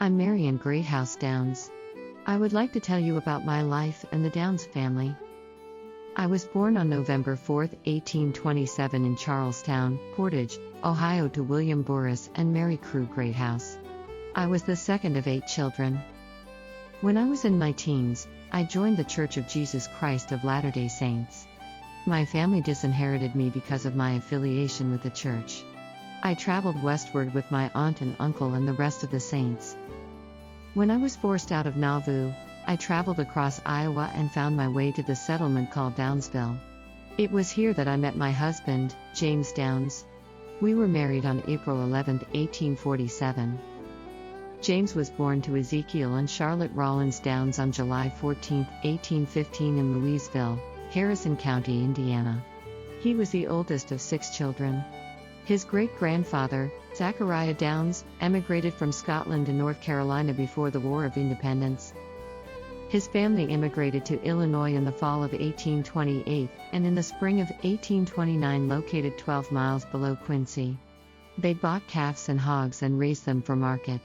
I'm Mary in Greathouse, Downs. I would like to tell you about my life and the Downs family. I was born on November 4, 1827 in Charlestown, Portage, Ohio to William Boris and Mary Crew Greathouse. I was the second of 8 children. When I was in my teens, I joined the Church of Jesus Christ of Latter-day Saints. My family disinherited me because of my affiliation with the church. I traveled westward with my aunt and uncle and the rest of the saints. When I was forced out of Nauvoo, I traveled across Iowa and found my way to the settlement called Downsville. It was here that I met my husband, James Downs. We were married on April 11, 1847. James was born to Ezekiel and Charlotte Rollins Downs on July 14, 1815 in Louisville, Harrison County, Indiana. He was the oldest of 6 children. His great-grandfather, Zachariah Downs, emigrated from Scotland to North Carolina before the War of Independence. His family immigrated to Illinois in the fall of 1828 and in the spring of 1829 located 12 miles below Quincy. They bought calves and hogs and raised them for market.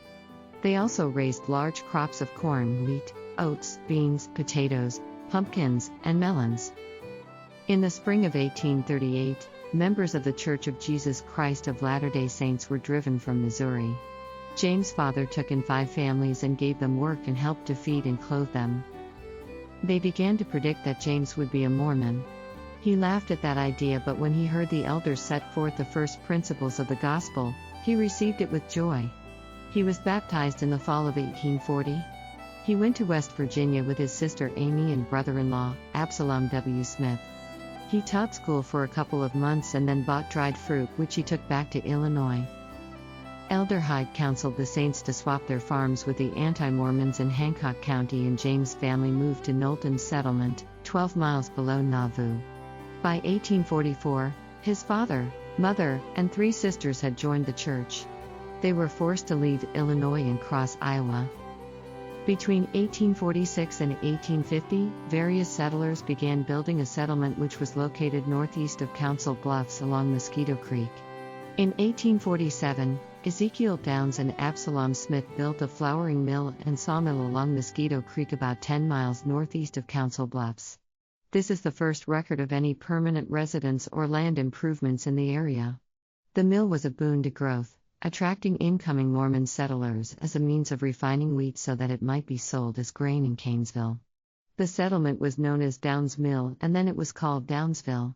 They also raised large crops of corn, wheat, oats, beans, potatoes, pumpkins, and melons. In the spring of 1838, members of the Church of Jesus Christ of Latter-day Saints were driven from Missouri. James' father took in 5 families and gave them work and helped to feed and clothe them. They began to predict that James would be a Mormon. He laughed at that idea, but when he heard the elders set forth the first principles of the gospel, he received it with joy. He was baptized in the fall of 1840. He went to West Virginia with his sister Amy and brother-in-law, Absalom W. Smith. He taught school for a couple of months and then bought dried fruit which he took back to Illinois. Elder Hyde counseled the saints to swap their farms with the anti-Mormons in Hancock County, and James' family moved to Knowlton Settlement, 12 miles below Nauvoo. By 1844, his father, mother, and 3 sisters had joined the church. They were forced to leave Illinois and cross Iowa. Between 1846 and 1850, various settlers began building a settlement which was located northeast of Council Bluffs along Mosquito Creek. In 1847, Ezekiel Downs and Absalom Smith built a flouring mill and sawmill along Mosquito Creek about 10 miles northeast of Council Bluffs. This is the first record of any permanent residence or land improvements in the area. The mill was a boon to growth, attracting incoming Mormon settlers as a means of refining wheat so that it might be sold as grain in Canesville. The settlement was known as Downs Mill, and then it was called Downsville.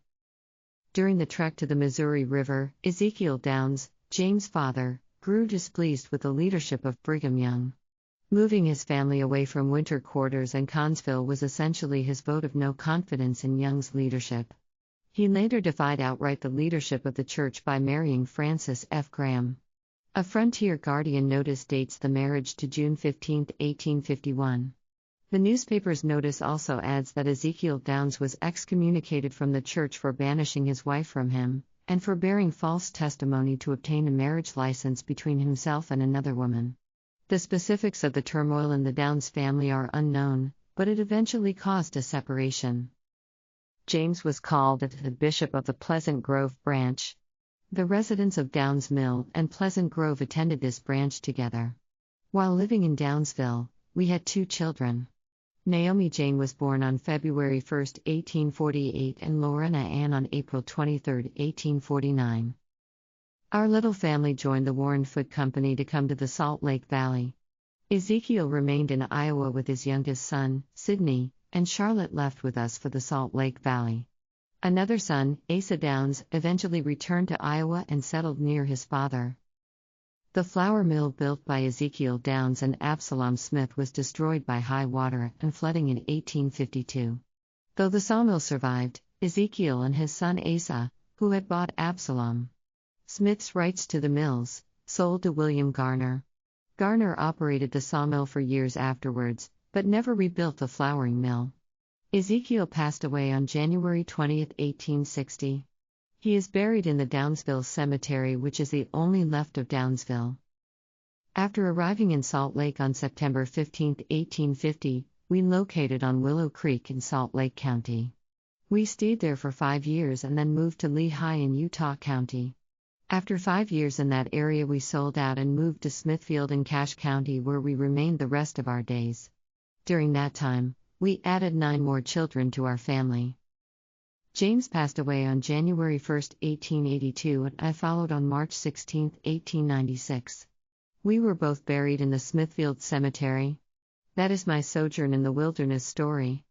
During the trek to the Missouri River, Ezekiel Downs, James' father, grew displeased with the leadership of Brigham Young. Moving his family away from winter quarters and Canesville was essentially his vote of no confidence in Young's leadership. He later defied outright the leadership of the church by marrying Frances F. Graham. A Frontier Guardian notice dates the marriage to June 15, 1851. The newspaper's notice also adds that Ezekiel Downs was excommunicated from the church for banishing his wife from him, and for bearing false testimony to obtain a marriage license between himself and another woman. The specifics of the turmoil in the Downs family are unknown, but it eventually caused a separation. James was called the bishop of the Pleasant Grove branch. The residents of Downs Mill and Pleasant Grove attended this branch together. While living in Downsville, we had 2 children. Naomi Jane was born on February 1, 1848, and Lorena Ann on April 23, 1849. Our little family joined the Warren Foot Company to come to the Salt Lake Valley. Ezekiel remained in Iowa with his youngest son, Sidney, and Charlotte left with us for the Salt Lake Valley. Another son, Asa Downs, eventually returned to Iowa and settled near his father. The flour mill built by Ezekiel Downs and Absalom Smith was destroyed by high water and flooding in 1852. Though the sawmill survived, Ezekiel and his son Asa, who had bought Absalom Smith's rights to the mills, sold to William Garner. Garner operated the sawmill for years afterwards, but never rebuilt the flouring mill. Ezekiel passed away on January 20, 1860. He is buried in the Downsville Cemetery, which is the only left of Downsville. After arriving in Salt Lake on September 15, 1850, we located on Willow Creek in Salt Lake County. We stayed there for 5 years and then moved to Lehigh in Utah County. After 5 years in that area, we sold out and moved to Smithfield in Cache County, where we remained the rest of our days. During that time, we added 9 more children to our family. James passed away on January 1, 1882, and I followed on March 16, 1896. We were both buried in the Smithfield Cemetery. That is my sojourn in the wilderness story.